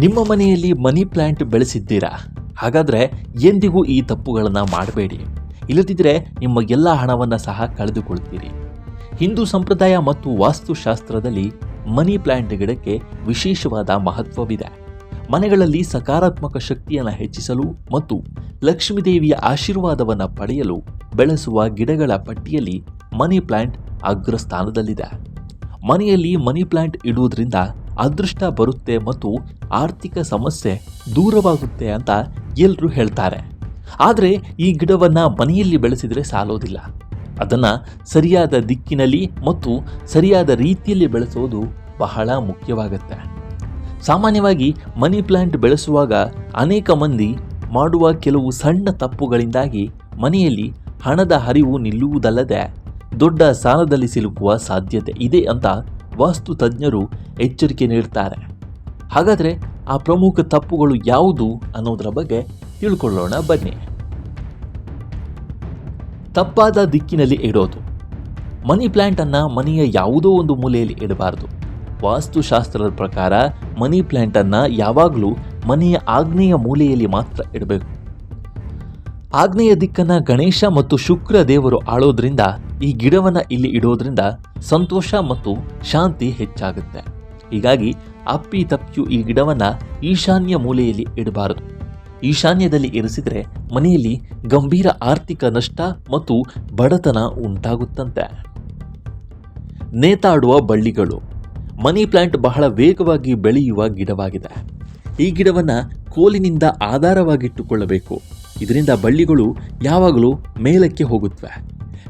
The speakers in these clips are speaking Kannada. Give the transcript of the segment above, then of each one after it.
ನಿಮ್ಮ ಮನೆಯಲ್ಲಿ ಮನಿ ಪ್ಲಾಂಟ್ ಬೆಳೆಸಿದ್ದೀರಾ? ಹಾಗಾದರೆ ಎಂದಿಗೂ ಈ ತಪ್ಪುಗಳನ್ನು ಮಾಡಬೇಡಿ. ಇಲ್ಲದಿದ್ದರೆ ನಿಮ್ಮ ಎಲ್ಲ ಹಣವನ್ನು ಸಹ ಕಳೆದುಕೊಳ್ತೀರಿ. ಹಿಂದೂ ಸಂಪ್ರದಾಯ ಮತ್ತು ವಾಸ್ತುಶಾಸ್ತ್ರದಲ್ಲಿ ಮನಿ ಪ್ಲಾಂಟ್ ಗಿಡಕ್ಕೆ ವಿಶೇಷವಾದ ಮಹತ್ವವಿದೆ. ಮನೆಗಳಲ್ಲಿ ಸಕಾರಾತ್ಮಕ ಶಕ್ತಿಯನ್ನು ಹೆಚ್ಚಿಸಲು ಮತ್ತು ಲಕ್ಷ್ಮೀದೇವಿಯ ಆಶೀರ್ವಾದವನ್ನು ಪಡೆಯಲು ಬೆಳೆಸುವ ಗಿಡಗಳ ಪಟ್ಟಿಯಲ್ಲಿ ಮನಿ ಪ್ಲಾಂಟ್ ಅಗ್ರಸ್ಥಾನದಲ್ಲಿದೆ. ಮನೆಯಲ್ಲಿ ಮನಿ ಪ್ಲಾಂಟ್ ಇಡುವುದರಿಂದ ಅದೃಷ್ಟ ಬರುತ್ತೆ ಮತ್ತು ಆರ್ಥಿಕ ಸಮಸ್ಯೆ ದೂರವಾಗುತ್ತೆ ಅಂತ ಎಲ್ಲರೂ ಹೇಳ್ತಾರೆ. ಆದರೆ ಈ ಗಿಡವನ್ನು ಮನೆಯಲ್ಲಿ ಬೆಳೆಸಿದರೆ ಸಾಲೋದಿಲ್ಲ. ಅದನ್ನು ಸರಿಯಾದ ದಿಕ್ಕಿನಲ್ಲಿ ಮತ್ತು ಸರಿಯಾದ ರೀತಿಯಲ್ಲಿ ಬೆಳೆಸೋದು ಬಹಳ ಮುಖ್ಯವಾಗುತ್ತೆ. ಸಾಮಾನ್ಯವಾಗಿ ಮನಿ ಪ್ಲಾಂಟ್ ಬೆಳೆಸುವಾಗ ಅನೇಕ ಮಂದಿ ಮಾಡುವ ಕೆಲವು ಸಣ್ಣ ತಪ್ಪುಗಳಿಂದಾಗಿ ಮನೆಯಲ್ಲಿ ಹಣದ ಹರಿವು ನಿಲ್ಲುವುದಲ್ಲದೆ ದೊಡ್ಡ ಸಾಲದಲ್ಲಿ ಸಿಲುಕುವ ಸಾಧ್ಯತೆ ಇದೆ ಅಂತ ವಾಸ್ತು ತಜ್ಞರು ಎಚ್ಚರಿಕೆ ನೀಡ್ತಾರೆ. ಹಾಗಾದರೆ ಆ ಪ್ರಮುಖ ತಪ್ಪುಗಳು ಯಾವುದು ಅನ್ನೋದರ ಬಗ್ಗೆ ತಿಳ್ಕೊಳ್ಳೋಣ ಬನ್ನಿ. ತಪ್ಪಾದ ದಿಕ್ಕಿನಲ್ಲಿ ಇಡೋದು. ಮನಿ ಪ್ಲಾಂಟನ್ನು ಮನೆಯ ಯಾವುದೋ ಒಂದು ಮೂಲೆಯಲ್ಲಿ ಇಡಬಾರ್ದು. ವಾಸ್ತುಶಾಸ್ತ್ರದ ಪ್ರಕಾರ ಮನಿ ಪ್ಲಾಂಟನ್ನು ಯಾವಾಗಲೂ ಮನೆಯ ಆಗ್ನೇಯ ಮೂಲೆಯಲ್ಲಿ ಮಾತ್ರ ಇಡಬೇಕು. ಆಗ್ನೇಯ ದಿಕ್ಕನ್ನು ಗಣೇಶ ಮತ್ತು ಶುಕ್ರ ದೇವರು ಆಳೋದ್ರಿಂದ ಈ ಗಿಡವನ್ನು ಇಲ್ಲಿ ಇಡೋದ್ರಿಂದ ಸಂತೋಷ ಮತ್ತು ಶಾಂತಿ ಹೆಚ್ಚಾಗುತ್ತೆ. ಹೀಗಾಗಿ ಅಪ್ಪಿ ತಪ್ಪಿಯು ಈ ಗಿಡವನ್ನು ಈಶಾನ್ಯ ಮೂಲೆಯಲ್ಲಿ ಇಡಬಾರದು. ಈಶಾನ್ಯದಲ್ಲಿ ಇರಿಸಿದರೆ ಮನೆಯಲ್ಲಿ ಗಂಭೀರ ಆರ್ಥಿಕ ನಷ್ಟ ಮತ್ತು ಬಡತನ ಉಂಟಾಗುತ್ತಂತೆ. ನೇತಾಡುವ ಬಳ್ಳಿಗಳು. ಮನಿ ಪ್ಲಾಂಟ್ ಬಹಳ ವೇಗವಾಗಿ ಬೆಳೆಯುವ ಗಿಡವಾಗಿದೆ. ಈ ಗಿಡವನ್ನು ಕೋಲಿನಿಂದ ಆಧಾರವಾಗಿಟ್ಟುಕೊಳ್ಳಬೇಕು. ಇದರಿಂದ ಬಳ್ಳಿಗಳು ಯಾವಾಗಲೂ ಮೇಲಕ್ಕೆ ಹೋಗುತ್ತವೆ.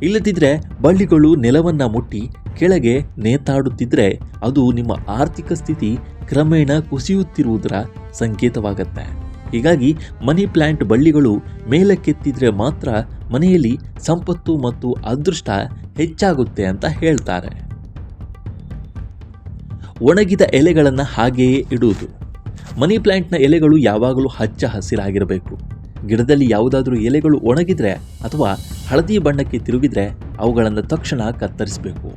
ಇಲ್ಲದಿದ್ದರೆ ಬಳ್ಳಿಗಳು ನೆಲವನ್ನು ಮುಟ್ಟಿ ಕೆಳಗೆ ನೇತಾಡುತ್ತಿದ್ದರೆ ಅದು ನಿಮ್ಮ ಆರ್ಥಿಕ ಸ್ಥಿತಿ ಕ್ರಮೇಣ ಕುಸಿಯುತ್ತಿರುವುದರ ಸಂಕೇತವಾಗುತ್ತೆ. ಹೀಗಾಗಿ ಮನಿ ಪ್ಲಾಂಟ್ ಬಳ್ಳಿಗಳು ಮೇಲಕ್ಕೆತ್ತಿದ್ರೆ ಮಾತ್ರ ಮನೆಯಲ್ಲಿ ಸಂಪತ್ತು ಮತ್ತು ಅದೃಷ್ಟ ಹೆಚ್ಚಾಗುತ್ತೆ ಅಂತ ಹೇಳ್ತಾರೆ. ಒಣಗಿದ ಎಲೆಗಳನ್ನು ಹಾಗೆಯೇ ಇಡುವುದು. ಮನಿ ಪ್ಲಾಂಟ್ನ ಎಲೆಗಳು ಯಾವಾಗಲೂ ಹಚ್ಚ ಹಸಿರಾಗಿರಬೇಕು. ಗಿಡದಲ್ಲಿ ಯಾವುದಾದ್ರೂ ಎಲೆಗಳು ಒಣಗಿದ್ರೆ ಅಥವಾ ಹಳದಿ ಬಣ್ಣಕ್ಕೆ ತಿರುಗಿದ್ರೆ ಅವುಗಳನ್ನು ತಕ್ಷಣ ಕತ್ತರಿಸಬೇಕು.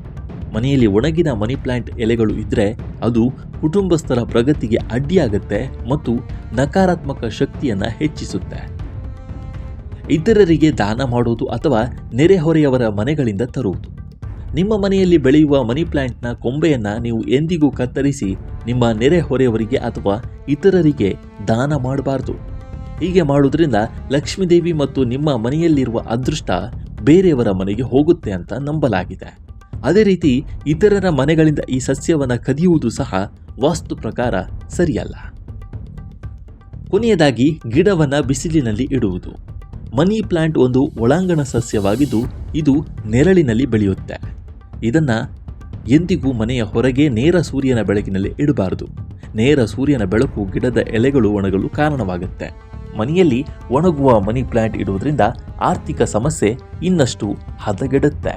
ಮನೆಯಲ್ಲಿ ಒಣಗಿದ ಮನಿ ಪ್ಲಾಂಟ್ ಎಲೆಗಳು ಇದ್ದರೆ ಅದು ಕುಟುಂಬಸ್ಥರ ಪ್ರಗತಿಗೆ ಅಡ್ಡಿಯಾಗುತ್ತೆ ಮತ್ತು ನಕಾರಾತ್ಮಕ ಶಕ್ತಿಯನ್ನು ಹೆಚ್ಚಿಸುತ್ತೆ. ಇತರರಿಗೆ ದಾನ ಮಾಡುವುದು ಅಥವಾ ನೆರೆಹೊರೆಯವರ ಮನೆಗಳಿಂದ ತರುವುದು. ನಿಮ್ಮ ಮನೆಯಲ್ಲಿ ಬೆಳೆಯುವ ಮನಿ ಪ್ಲಾಂಟ್ನ ಕೊಂಬೆಯನ್ನು ನೀವು ಎಂದಿಗೂ ಕತ್ತರಿಸಿ ನಿಮ್ಮ ನೆರೆಹೊರೆಯವರಿಗೆ ಅಥವಾ ಇತರರಿಗೆ ದಾನ ಮಾಡಬಾರ್ದು. ಹೀಗೆ ಮಾಡುವುದರಿಂದ ಲಕ್ಷ್ಮೀದೇವಿ ಮತ್ತು ನಿಮ್ಮ ಮನೆಯಲ್ಲಿರುವ ಅದೃಷ್ಟ ಬೇರೆಯವರ ಮನೆಗೆ ಹೋಗುತ್ತೆ ಅಂತ ನಂಬಲಾಗಿದೆ. ಅದೇ ರೀತಿ ಇತರರ ಮನೆಗಳಿಂದ ಈ ಸಸ್ಯವನ್ನು ಕದಿಯುವುದು ಸಹ ವಾಸ್ತು ಪ್ರಕಾರ ಸರಿಯಲ್ಲ. ಕೊನೆಯದಾಗಿ ಗಿಡವನ್ನು ಬಿಸಿಲಿನಲ್ಲಿ ಇಡುವುದು. ಮನಿ ಪ್ಲಾಂಟ್ ಒಂದು ಒಳಾಂಗಣ ಸಸ್ಯವಾಗಿದ್ದು ಇದು ನೆರಳಿನಲ್ಲಿ ಬೆಳೆಯುತ್ತೆ. ಇದನ್ನು ಎಂದಿಗೂ ಮನೆಯ ಹೊರಗೆ ನೇರ ಸೂರ್ಯನ ಬೆಳಕಿನಲ್ಲಿ ಇಡಬಾರದು. ನೇರ ಸೂರ್ಯನ ಬೆಳಕು ಗಿಡದ ಎಲೆಗಳು ಒಣಗಲು ಕಾರಣವಾಗುತ್ತೆ. ಮನೆಯಲ್ಲಿ ಒಣಗುವ ಮನಿ ಪ್ಲಾಂಟ್ ಇಡುವುದರಿಂದ ಆರ್ಥಿಕ ಸಮಸ್ಯೆ ಇನ್ನಷ್ಟು ಹದಗೆಡುತ್ತೆ.